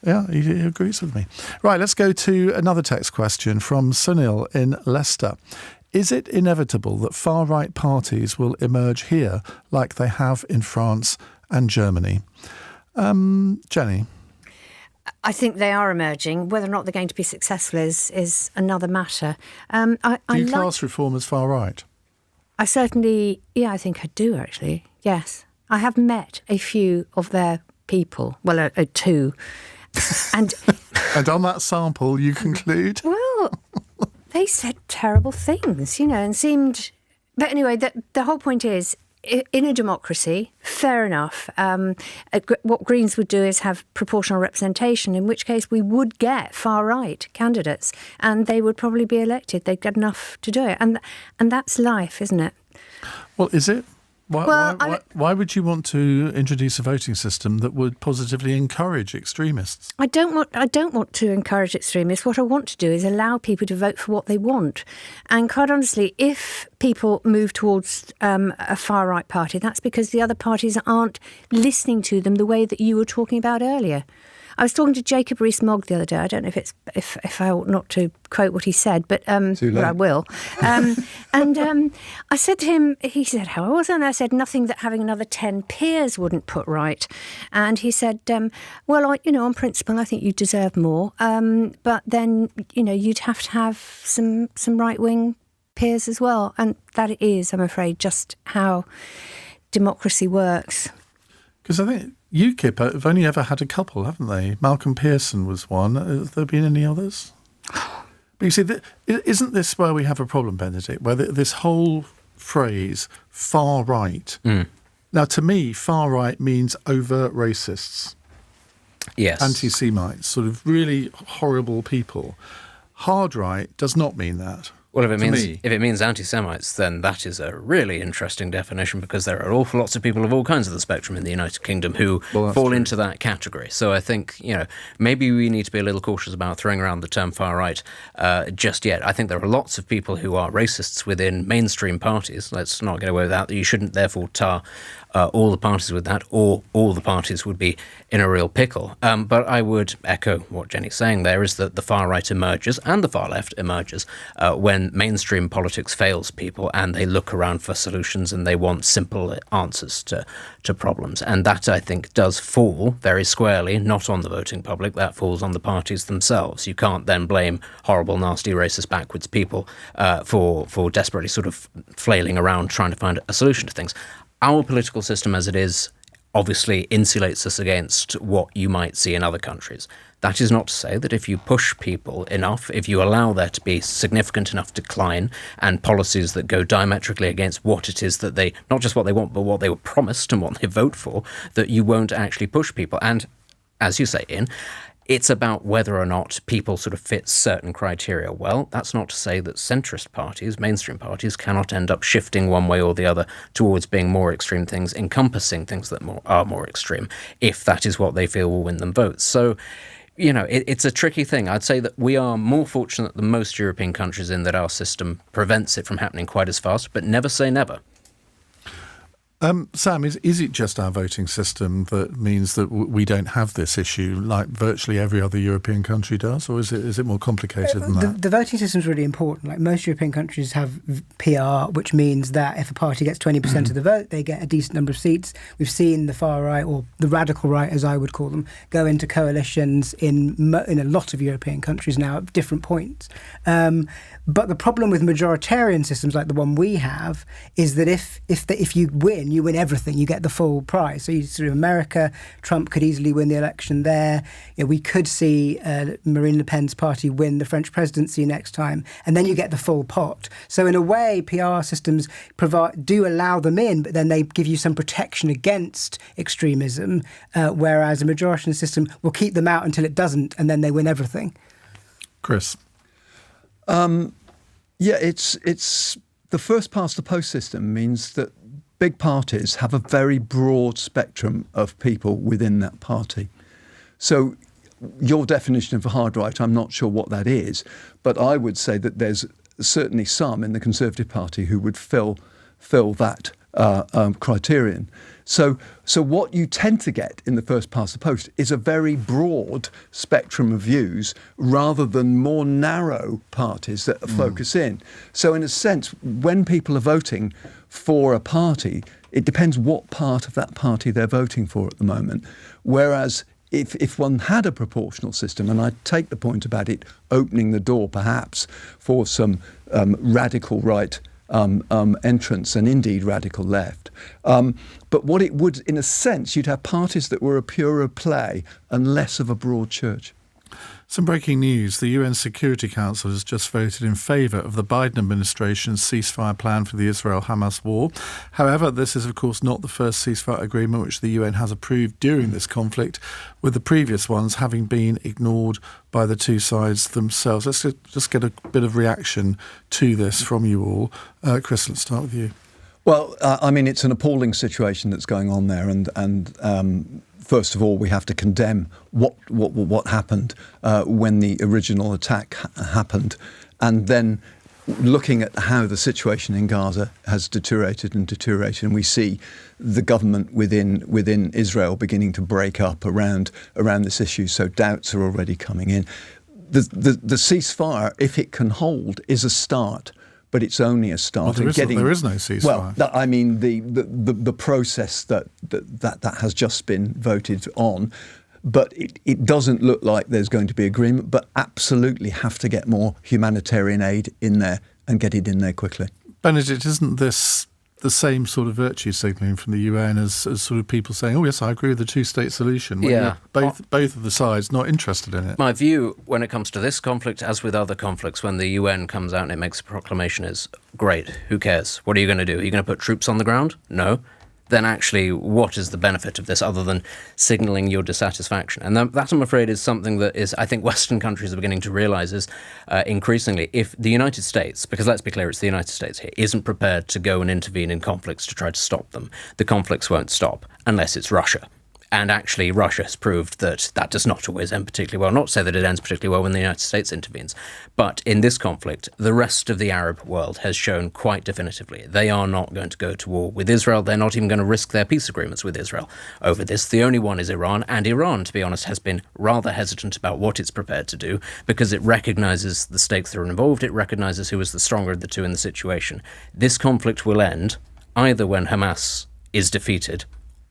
Yeah, he agrees with me. Right, let's go to another text question from Sunil in Leicester. Is it inevitable that far-right parties will emerge here like they have in France and Germany? Jenny? I think they are emerging. Whether or not they're going to be successful is another matter. Do you class Reform as far-right? I certainly, I think I do, actually. Yes. I have met a few of their people, well, two. And on that sample, you conclude? Well, Well, they said terrible things, and seemed... But anyway, the whole point is, in a democracy, fair enough, what Greens would do is have proportional representation, in which case we would get far-right candidates, and they would probably be elected. They'd get enough to do it. And that's life, isn't it? Well, is it? Why would you want to introduce a voting system that would positively encourage extremists? I don't want to encourage extremists. What I want to do is allow people to vote for what they want. And quite honestly, if people move towards a far-right party, that's because the other parties aren't listening to them the way that you were talking about earlier. I was talking to Jacob Rees-Mogg the other day. I don't know if I ought not to quote what he said, but I will. I said to him, he said, how was it? And I said, nothing that having another 10 peers wouldn't put right. And he said, on principle, I think you deserve more. But then, you'd have to have some right-wing peers as well. And that is, I'm afraid, just how democracy works. Because I think UKIP have only ever had a couple, haven't they? Malcolm Pearson was one. Have there been any others? But you see, isn't this where we have a problem, Benedict, where this whole phrase, far right... Now, to me, far right means overt racists. Yes. Anti-Semites, sort of really horrible people. Hard right does not mean that. Well, if it means anti-Semites, then that is a really interesting definition, because there are awful lots of people of all kinds of the spectrum in the United Kingdom who fall into that category. So I think, maybe we need to be a little cautious about throwing around the term far right just yet. I think there are lots of people who are racists within mainstream parties. Let's not get away with that. You shouldn't therefore tar all the parties with that, or all the parties would be in a real pickle. But I would echo what Jenny's saying there, is that the far right emerges and the far left emerges when mainstream politics fails people and they look around for solutions and they want simple answers to problems. And that, I think, does fall very squarely, not on the voting public, that falls on the parties themselves. You can't then blame horrible, nasty, racist, backwards people for desperately sort of flailing around trying to find a solution to things. Our political system as it is obviously insulates us against what you might see in other countries. That is not to say that if you push people enough, if you allow there to be significant enough decline and policies that go diametrically against what it is that they, not just what they want, but what they were promised and what they vote for, that you won't actually push people. And as you say, Iain, it's about whether or not people sort of fit certain criteria. Well, that's not to say that centrist parties, mainstream parties, cannot end up shifting one way or the other towards being more extreme things, encompassing things that are more extreme, if that is what they feel will win them votes. So, it's a tricky thing. I'd say that we are more fortunate than most European countries in that our system prevents it from happening quite as fast, but never say never. Sam, is it just our voting system that means that we don't have this issue like virtually every other European country does, or is it more complicated than that? The voting system is really important. Like most European countries have PR, which means that if a party gets 20% of the vote, they get a decent number of seats. We've seen the far right, or the radical right, as I would call them, go into coalitions in a lot of European countries now at different points. But the problem with majoritarian systems like the one we have is that if you win, you win everything. You get the full prize. So you see America, Trump could easily win the election there. We could see Marine Le Pen's party win the French presidency next time, and then you get the full pot. So in a way, PR systems do allow them in, but then they give you some protection against extremism, whereas a majoritarian system will keep them out until it doesn't, and then they win everything. Chris? It's the first past the post system means that big parties have a very broad spectrum of people within that party. So your definition of a hard right, I'm not sure what that is, but I would say that there's certainly some in the Conservative Party who would fill that criterion. So what you tend to get in the first past the post is a very broad spectrum of views rather than more narrow parties that focus in. So in a sense, when people are voting for a party, it depends what part of that party they're voting for at the moment. Whereas if one had a proportional system, and I take the point about it opening the door perhaps for some radical right entrance and indeed radical left. But what it would, in a sense, you'd have parties that were a purer play and less of a broad church. Some breaking news. The UN Security Council has just voted in favour of the Biden administration's ceasefire plan for the Israel-Hamas war. However, this is, of course, not the first ceasefire agreement which the UN has approved during this conflict, with the previous ones having been ignored by the two sides themselves. Let's just get a bit of reaction to this from you all. Chris, let's start with you. Well, I mean, it's an appalling situation that's going on there, and first of all, we have to condemn what happened when the original attack happened, and then looking at how the situation in Gaza has deteriorated, and we see the government within Israel beginning to break up around this issue. So doubts are already coming in. The ceasefire, if it can hold, is a start. But it's only a start. Well, there is no ceasefire. Well, I mean, the process that has just been voted on, but it doesn't look like there's going to be agreement, but absolutely have to get more humanitarian aid in there and get it in there quickly. Benedict, isn't this the same sort of virtue signalling from the UN as sort of people saying, oh yes, I agree with the two-state solution, when both of the sides not interested in it? My view when it comes to this conflict, as with other conflicts, when the UN comes out and it makes a proclamation, is great, who cares? What are you going to do? Are you going to put troops on the ground? No. Then actually, what is the benefit of this other than signalling your dissatisfaction? And that, I'm afraid, is something that is, I think, Western countries are beginning to realise is increasingly, if the United States, because let's be clear, it's the United States here, isn't prepared to go and intervene in conflicts to try to stop them, the conflicts won't stop unless it's Russia. And actually, Russia has proved that does not always end particularly well. Not to say that it ends particularly well when the United States intervenes. But in this conflict, the rest of the Arab world has shown quite definitively they are not going to go to war with Israel. They're not even going to risk their peace agreements with Israel over this. The only one is Iran. And Iran, to be honest, has been rather hesitant about what it's prepared to do because it recognises the stakes that are involved. It recognises who is the stronger of the two in the situation. This conflict will end either when Hamas is defeated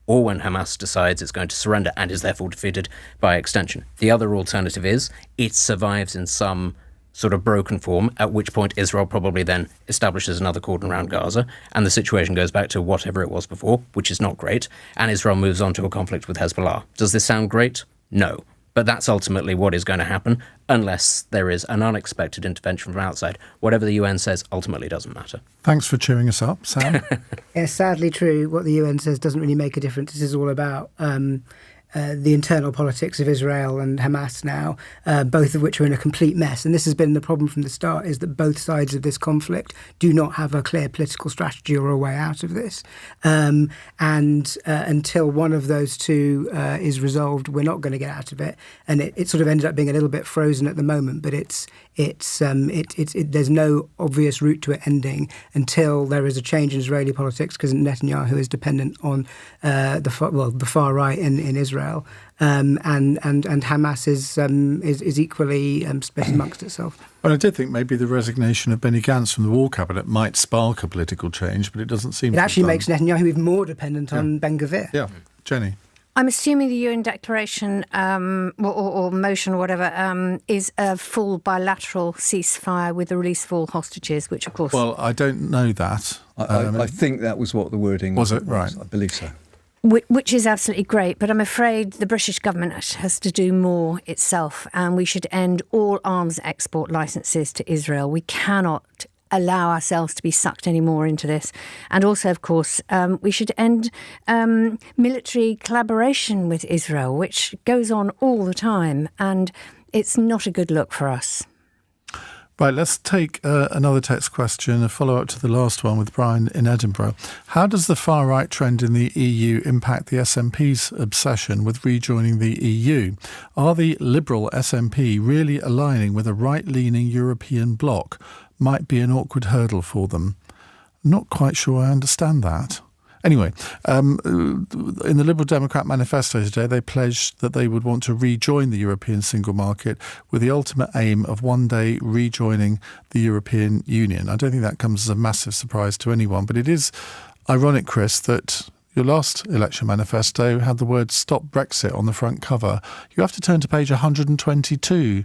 or when Hamas decides it's going to surrender and is therefore defeated by extension. The other alternative is it survives in some sort of broken form, at which point Israel probably then establishes another cordon around Gaza, and the situation goes back to whatever it was before, which is not great, and Israel moves on to a conflict with Hezbollah. Does this sound great? No. But that's ultimately what is going to happen, unless there is an unexpected intervention from outside. Whatever the UN says ultimately doesn't matter. Thanks for cheering us up, Sam. Yeah, sadly true. What the UN says doesn't really make a difference. This is all about the internal politics of Israel and Hamas now, both of which are in a complete mess. And this has been the problem from the start, is that both sides of this conflict do not have a clear political strategy or a way out of this. And until one of those two is resolved, we're not going to get out of it. And it sort of ended up being a little bit frozen at the moment, but there's no obvious route to it ending until there is a change in Israeli politics, because Netanyahu is dependent on the far right in Israel. And Hamas is equally split amongst itself. Well, I did think maybe the resignation of Benny Gantz from the War Cabinet might spark a political change, but it doesn't seem to. It actually makes Netanyahu even more dependent on Ben Gvir. Yeah, Jenny. I'm assuming the UN declaration or motion or whatever is a full bilateral ceasefire with the release of all hostages, which of course. Well, I don't know that. I think that was what the wording was. It right? I believe so. Which is absolutely great, but I'm afraid the British government has to do more itself, and we should end all arms export licences to Israel. We cannot allow ourselves to be sucked any more into this. And also, of course, we should end military collaboration with Israel, which goes on all the time, and it's not a good look for us. Right, let's take another text question, a follow-up to the last one with Brian in Edinburgh. How does the far-right trend in the EU impact the SNP's obsession with rejoining the EU? Are the Liberal SNP really aligning with a right-leaning European bloc? Might be an awkward hurdle for them. Not quite sure I understand that. Anyway, in the Liberal Democrat manifesto today, they pledged that they would want to rejoin the European single market with the ultimate aim of one day rejoining the European Union. I don't think that comes as a massive surprise to anyone, but it is ironic, Chris, that your last election manifesto had the word "Stop Brexit" on the front cover. You have to turn to page 122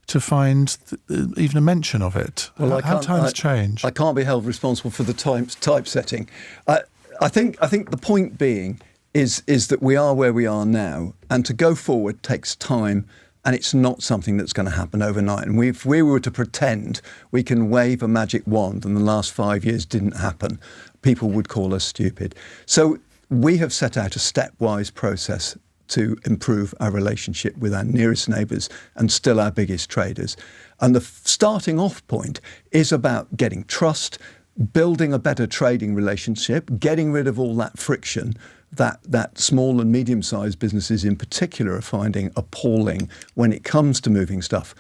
to find even a mention of it. Well, how times change. I can't be held responsible for the typesetting. I think the point being is that we are where we are now, and to go forward takes time And it's not something that's going to happen overnight. And if we were to pretend we can wave a magic wand and the last 5 years didn't happen, people would call us stupid. So we have set out a stepwise process to improve our relationship with our nearest neighbours and still our biggest traders. And the starting off point is about getting trust, building a better trading relationship, getting rid of all that friction that small and medium-sized businesses in particular are finding appalling when it comes to moving stuff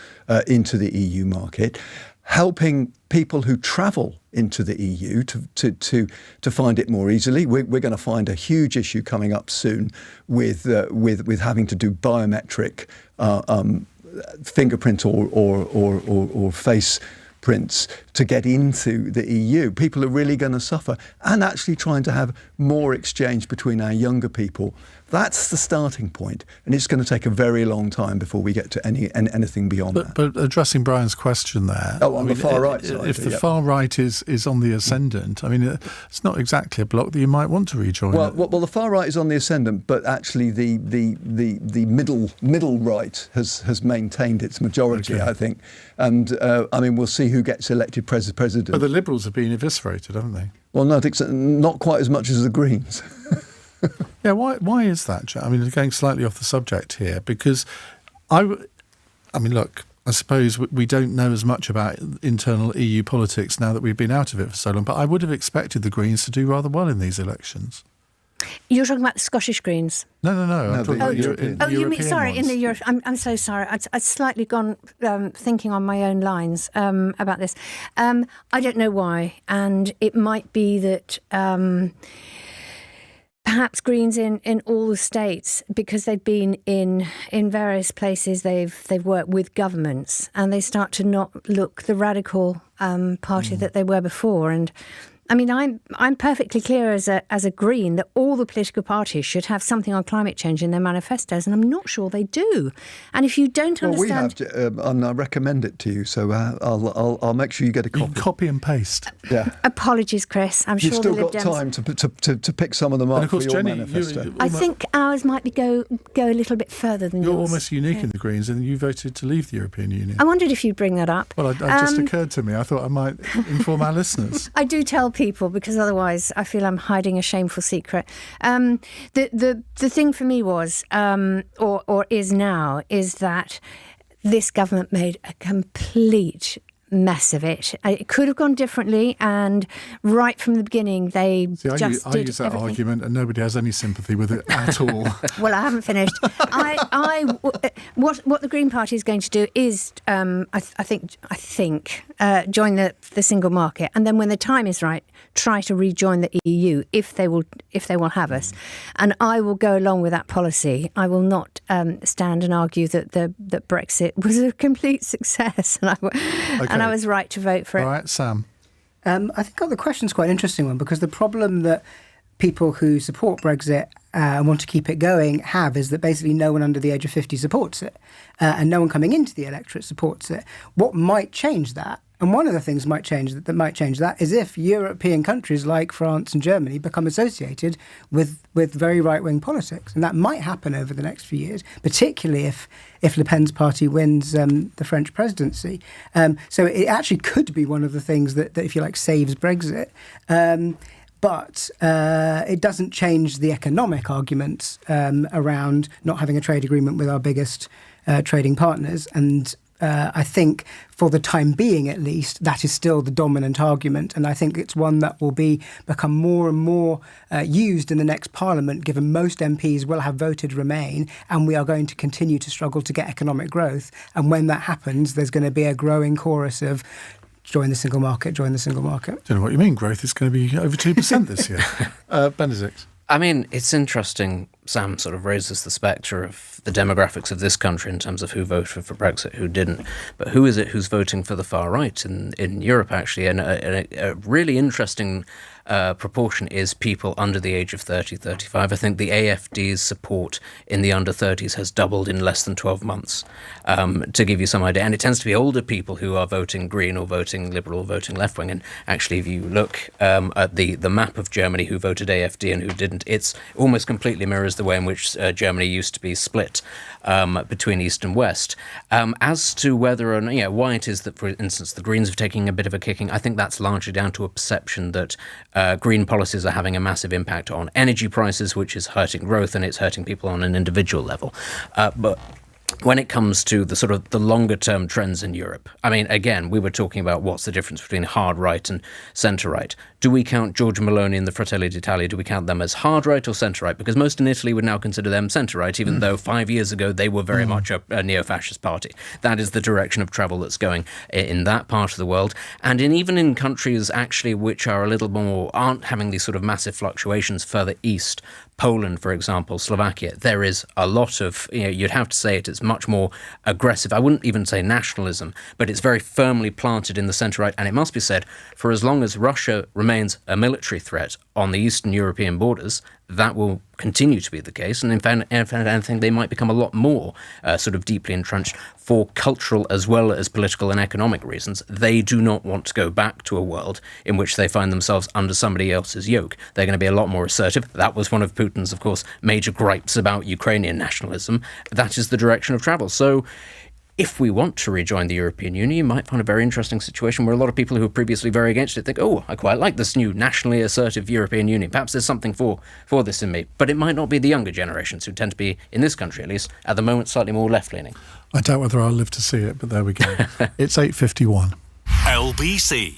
into the EU market, helping people who travel into the EU to find it more easily. We're going to find a huge issue coming up soon with having to do biometric fingerprint or face prints to get into the EU. People are really going to suffer, and actually trying to have more exchange between our younger people. That's the starting point, and it's going to take a very long time before we get to anything beyond that. But addressing Brian's question there, the far right side. If the far right is on the ascendant, I mean, it's not exactly a bloc that you might want to rejoin. Well, the far right is on the ascendant, but actually the middle right has maintained its majority, I think. And I mean, we'll see who gets elected president. But the Liberals have been eviscerated, haven't they? Well, no, I think so, not quite as much as the Greens. Yeah, why is that, Joe? I mean, going slightly off the subject here, because I mean, look, I suppose we don't know as much about internal EU politics now that we've been out of it for so long, but I would have expected the Greens to do rather well in these elections. You're talking about the Scottish Greens? No. I'm talking about European you mean, sorry, ones. in the Europe. I'm so sorry. I'd slightly gone thinking on my own lines about this. I don't know why, and it might be that perhaps Greens in all the states, because they've been in various places, they've worked with governments, and they start to not look the radical party that they were before. And I mean, I'm perfectly clear as a Green that all the political parties should have something on climate change in their manifestos, and I'm not sure they do. And if you don't understand, we have, and I recommend it to you, so I'll make sure you get a copy. You can copy and paste. Yeah. Apologies, Chris. I'm sure you've still got Lib Dems time to pick some of them up for your Jenny, manifesto. I think ours might go a little bit further than You're yours. almost unique in the Greens, and you voted to leave the European Union. I wondered if you'd bring that up. Well, it just occurred to me. I thought I might inform our listeners. I do tell people, because otherwise I feel I'm hiding a shameful secret. The thing for me was, or is now, is that this government made a complete mess of it. It could have gone differently, and right from the beginning they I use that everything. argument, and nobody has any sympathy with it at all. Well, I haven't finished. What the Green Party is going to do is, I think, join the single market, and then when the time is right, try to rejoin the EU if they will have us. And I will go along with that policy. I will not stand and argue that Brexit was a complete success, and I was right to vote for it. All right, Sam. I think the question's quite an interesting one, because the problem that people who support Brexit and want to keep it going have is that basically no one under the age of 50 supports it, and no one coming into the electorate supports it. What might change that? And one of the things that might change that is if European countries like France and Germany become associated with very right-wing politics. And that might happen over the next few years, particularly if Le Pen's party wins the French presidency. So it actually could be one of the things that if you like, saves Brexit. But it doesn't change the economic arguments around not having a trade agreement with our biggest trading partners. And I think for the time being, at least, that is still the dominant argument. And I think it's one that will become more and more used in the next Parliament, given most MPs will have voted Remain, and we are going to continue to struggle to get economic growth. And when that happens, there's going to be a growing chorus of join the single market, join the single market. Don't know what you mean. Growth is going to be over 2% this year. Benedict. I mean, it's interesting. Sam sort of raises the spectre of the demographics of this country in terms of who voted for Brexit, who didn't. But who is it who's voting for the far right in Europe, actually? And a really interesting proportion is people under the age of 30, 35. I think the AfD's support in the under 30s has doubled in less than 12 months, to give you some idea. And it tends to be older people who are voting Green or voting Liberal or voting left-wing. And actually, if you look at the map of Germany, who voted AfD and who didn't, it's almost completely mirrors the way in which Germany used to be split between East and West. As to whether or not, why it is that, for instance, the Greens are taking a bit of a kicking, I think that's largely down to a perception that green policies are having a massive impact on energy prices, which is hurting growth and it's hurting people on an individual level. But when it comes to the sort of the longer term trends in Europe, I mean, again, we were talking about what's the difference between hard right and centre right. Do we count Giorgia Meloni and the Fratelli d'Italia, do we count them as hard right or centre right? Because most in Italy would now consider them centre right, even though 5 years ago they were very much a neo-fascist party. That is the direction of travel that's going in that part of the world. And even in countries actually which are a little more, aren't having these sort of massive fluctuations further east, Poland, for example, Slovakia, there is a lot of, you'd have to say it's much more aggressive. I wouldn't even say nationalism, but it's very firmly planted in the centre-right. And it must be said, for as long as Russia remains a military threat on the Eastern European borders, that will continue to be the case. And in fact, I think they might become a lot more sort of deeply entrenched for cultural as well as political and economic reasons. They do not want to go back to a world in which they find themselves under somebody else's yoke. They're going to be a lot more assertive. That was one of Putin's, of course, major gripes about Ukrainian nationalism. That is the direction of travel. So if we want to rejoin the European Union, you might find a very interesting situation where a lot of people who were previously very against it think, oh, I quite like this new nationally assertive European Union. Perhaps there's something for this in me. But it might not be the younger generations who tend to be, in this country at least, at the moment, slightly more left-leaning. I doubt whether I'll live to see it, but there we go. It's 8:51. LBC.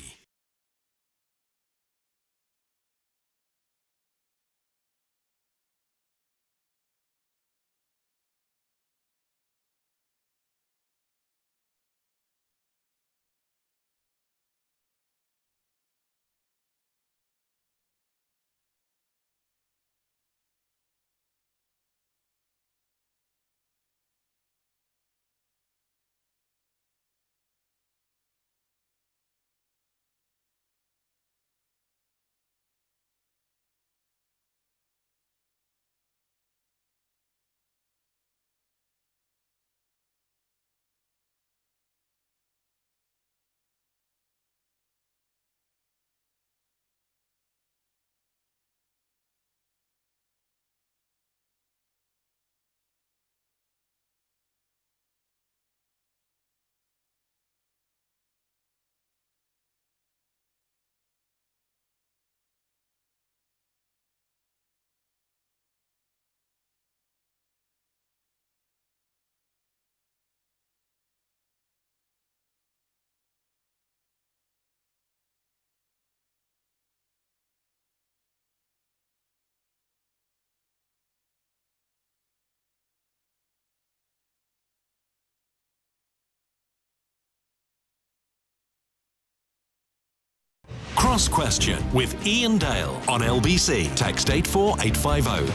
Cross Question with Iain Dale on LBC. Text 84850.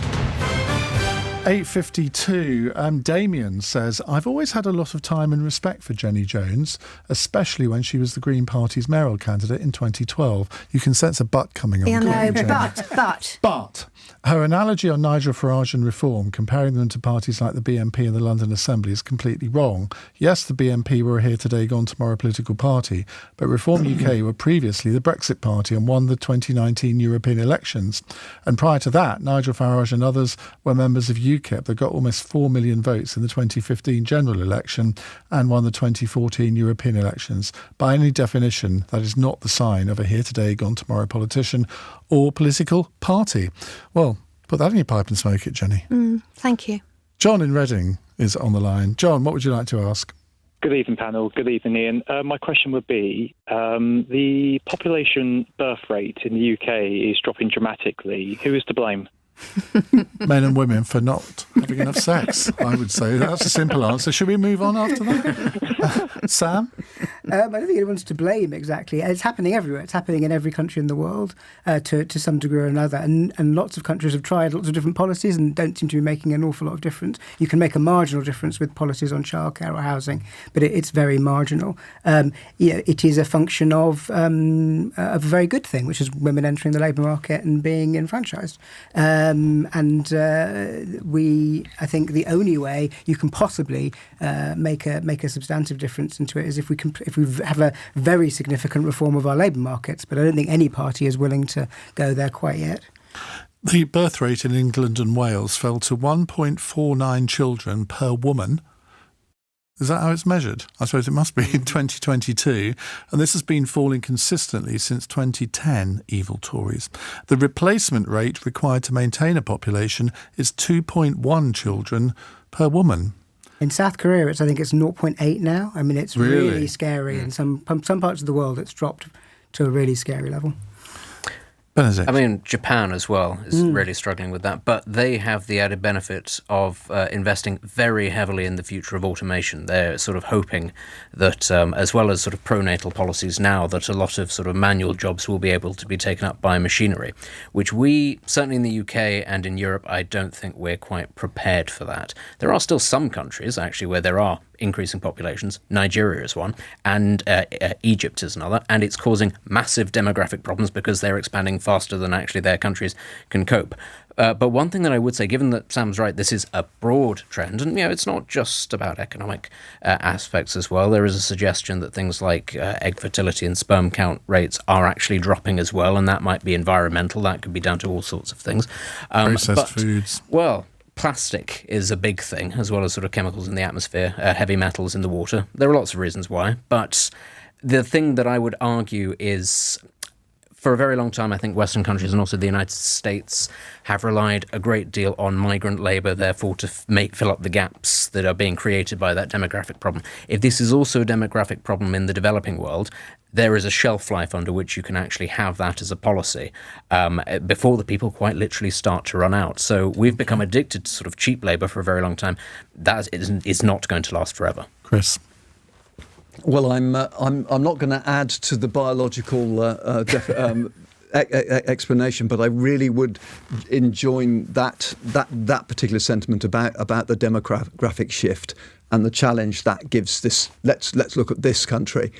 8:52. Damien says, I've always had a lot of time and respect for Jenny Jones, especially when she was the Green Party's mayoral candidate in 2012. You can sense a but coming on. Yeah, no, Jenny. But her analogy on Nigel Farage and reform, comparing them to parties like the BNP and the London Assembly, is completely wrong. Yes, the BNP were a here today, gone tomorrow political party, but Reform UK were previously the Brexit party and won the 2019 European elections. And prior to that, Nigel Farage and others were members of UKIP that got almost 4 million votes in the 2015 general election and won the 2014 European elections. By any definition, that is not the sign of a here today, gone tomorrow politician or political party. Well, put that in your pipe and smoke it, Jenny. Thank you. John in Reading is on the line. John, what would you like to ask? Good evening, panel. Good evening, Iain. My question would be, the population birth rate in the UK is dropping dramatically. Who is to blame? Men and women for not having enough sex, I would say. That's a simple answer. Should we move on after that? Sam? I don't think anyone's to blame exactly. It's happening everywhere. It's happening in every country in the world to some degree or another. And lots of countries have tried lots of different policies and don't seem to be making an awful lot of difference. You can make a marginal difference with policies on childcare or housing, but it's very marginal. It is a function of a very good thing, which is women entering the labour market and being enfranchised. I think the only way you can possibly make a substantive difference into it is if we have a very significant reform of our labour markets. But I don't think any party is willing to go there quite yet. The birth rate in England and Wales fell to 1.49 children per woman. Is that how it's measured? I suppose it must be in 2022. And this has been falling consistently since 2010, evil Tories. The replacement rate required to maintain a population is 2.1 children per woman. In South Korea, I think it's 0.8 now. I mean, it's really scary. In some parts of the world, it's dropped to a really scary level. Benedict. I mean, Japan as well is really struggling with that, but they have the added benefit of investing very heavily in the future of automation. They're sort of hoping that, as well as sort of pronatal policies now, that a lot of sort of manual jobs will be able to be taken up by machinery, which we, certainly in the UK and in Europe, I don't think we're quite prepared for that. There are still some countries, actually, where there are increasing populations. Nigeria is one, and Egypt is another, and it's causing massive demographic problems because they're expanding faster than actually their countries can cope. But one thing that I would say, given that Sam's right, this is a broad trend, and it's not just about economic aspects as well. There is a suggestion that things like egg fertility and sperm count rates are actually dropping as well, and that might be environmental. That could be down to all sorts of things. Processed foods. Well, plastic is a big thing, as well as sort of chemicals in the atmosphere, heavy metals in the water. There are lots of reasons why, but the thing that I would argue is, for a very long time, I think Western countries and also the United States have relied a great deal on migrant labour, therefore to fill up the gaps that are being created by that demographic problem. If this is also a demographic problem in the developing world, there is a shelf life under which you can actually have that as a policy before the people quite literally start to run out. So we've become addicted to sort of cheap labour for a very long time. That is not going to last forever. Chris. Well, I'm not going to add to the biological explanation, but I really would enjoin that particular sentiment about the demographic shift and the challenge that gives this. Let's look at this country,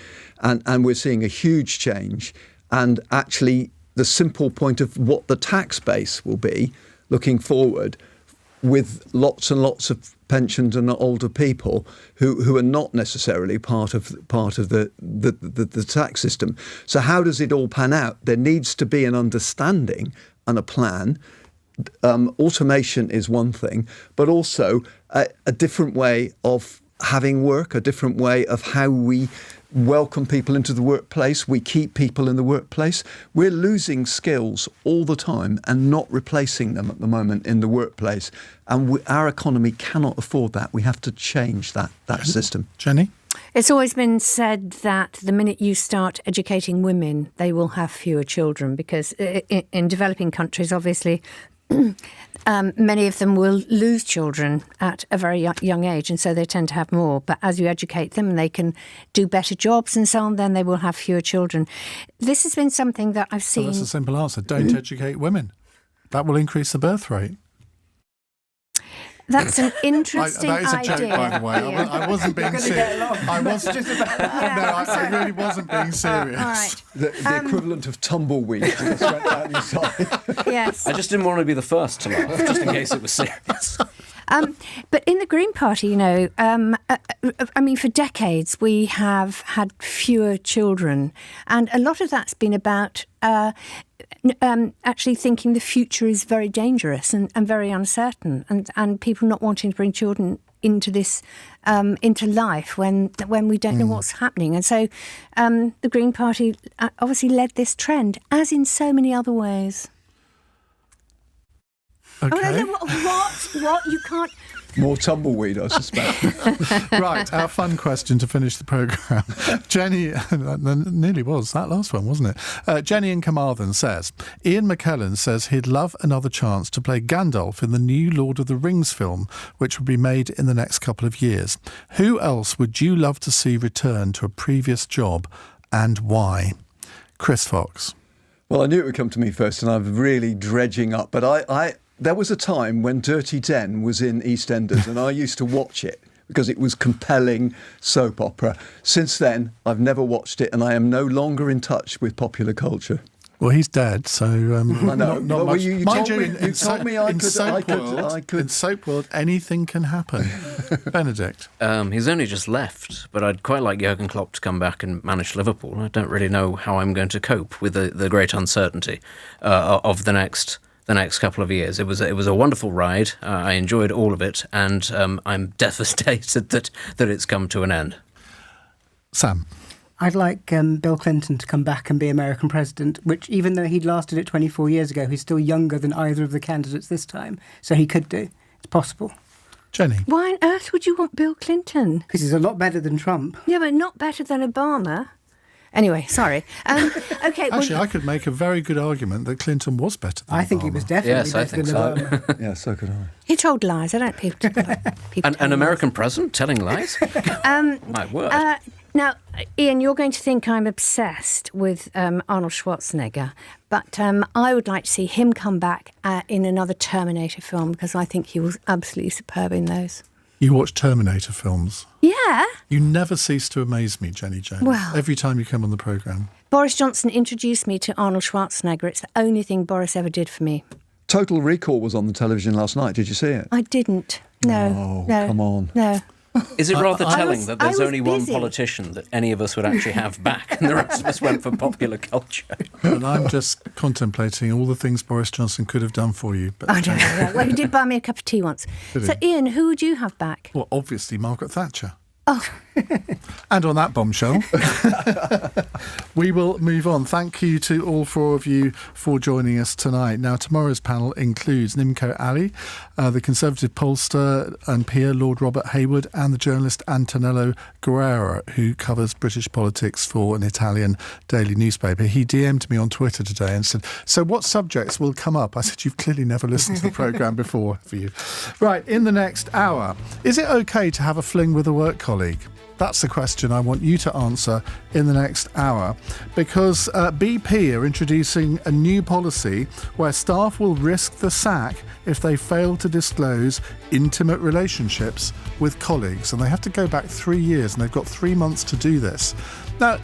and we're seeing a huge change. And actually, the simple point of what the tax base will be looking forward, with lots and lots of pensioned and older people who are not necessarily part of the tax system. So how does it all pan out? There needs to be an understanding and a plan. Automation is one thing, but also a different way of having work, a different way of how we welcome people into the workplace, we keep people in the workplace. We're losing skills all the time and not replacing them at the moment in the workplace. And our economy cannot afford that. We have to change that system. Jenny? It's always been said that the minute you start educating women, they will have fewer children, because in developing countries, obviously, many of them will lose children at a very young age, and so they tend to have more. But as you educate them and they can do better jobs and so on, then they will have fewer children. This has been something that I've seen. Well, that's a simple answer. Don't educate women. That will increase the birth rate. That's an interesting idea. That is a joke, by the way. I wasn't being serious. I really wasn't being serious. All right. The equivalent of tumbleweed. Just went down your side. Yes. I just didn't want to be the first to laugh, just in case it was serious. But in the Green Party, for decades we have had fewer children, and a lot of that's been about actually thinking the future is very dangerous and very uncertain, and people not wanting to bring children into this into life when we don't know what's happening. And so the Green Party obviously led this trend, as in so many other ways. Okay. What? You can't... More tumbleweed, I suspect. Right, our fun question to finish the programme. Jenny, nearly was that last one, wasn't it? Jenny in Carmarthen says, Ian McKellen says he'd love another chance to play Gandalf in the new Lord of the Rings film, which will be made in the next couple of years. Who else would you love to see return to a previous job, and why? Chris Fox. Well, I knew it would come to me first, and I'm really dredging up, but there was a time when Dirty Den was in EastEnders, and I used to watch it because it was compelling soap opera. Since then, I've never watched it, and I am no longer in touch with popular culture. Well, he's dead, so I know. not much. You Mind told you, you told me I could. In soap world, anything can happen. Benedict. He's only just left, but I'd quite like Jurgen Klopp to come back and manage Liverpool. I don't really know how I'm going to cope with the great uncertainty of the next couple of years. It was a wonderful ride. I enjoyed all of it, and I'm devastated that it's come to an end. Sam. I'd like Bill Clinton to come back and be American president, which, even though he'd lasted it 24 years ago, he's still younger than either of the candidates this time. So he could do. It's possible. Jenny. Why on earth would you want Bill Clinton? Because he's a lot better than Trump. Yeah, but not better than Obama. Anyway, sorry. Okay. Actually, I could make a very good argument that Clinton was better than I think Obama. he was definitely better than Obama. Yeah, so could I. He told lies. I don't people. An American president telling lies? My word. Now, Ian, you're going to think I'm obsessed with Arnold Schwarzenegger, but I would like to see him come back in another Terminator film, because I think he was absolutely superb in those. You watch Terminator films? Yeah. You never cease to amaze me, Jenny Jones. Well, every time you come on the programme. Boris Johnson introduced me to Arnold Schwarzenegger. It's the only thing Boris ever did for me. Total Recall was on the television last night. Did you see it? I didn't. No. Oh, come on. No. Is it rather telling that there's only one busy. Politician that any of us would actually have back, and the rest of us went for popular culture? And I'm just contemplating all the things Boris Johnson could have done for you. But I don't know. Well, he did buy me a cup of tea once. Did So, he? Ian, who would you have back? Well, obviously Margaret Thatcher. Oh. And on that bombshell, we will move on. Thank you to all four of you for joining us tonight. Now, tomorrow's panel includes Nimco Ali, the Conservative pollster and peer Lord Robert Hayward, and the journalist Antonello Guerrero, who covers British politics for an Italian daily newspaper. He DM'd me on Twitter today and said, so what subjects will come up? I said, you've clearly never listened to the programme before, have you? Right, in the next hour, is it okay to have a fling with a work colleague? That's the question I want you to answer in the next hour, because BP are introducing a new policy where staff will risk the sack if they fail to disclose intimate relationships with colleagues, and they have to go back 3 years, and they've got 3 months to do this. Now,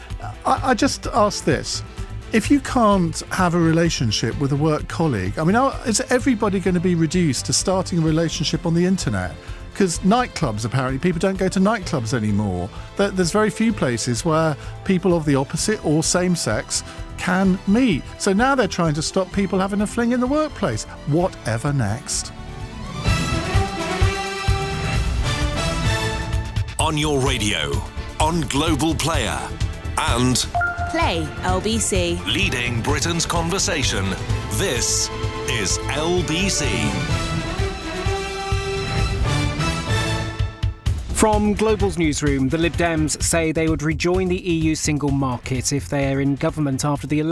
I just ask this. If you can't have a relationship with a work colleague, I mean, is everybody going to be reduced to starting a relationship on the internet? Because nightclubs, apparently, people don't go to nightclubs anymore. There's very few places where people of the opposite or same sex can meet. So now they're trying to stop people having a fling in the workplace. Whatever next? On your radio, on Global Player, and Play LBC. leading Britain's conversation, this is LBC. From Global's newsroom, the Lib Dems say they would rejoin the EU single market if they are in government after the election.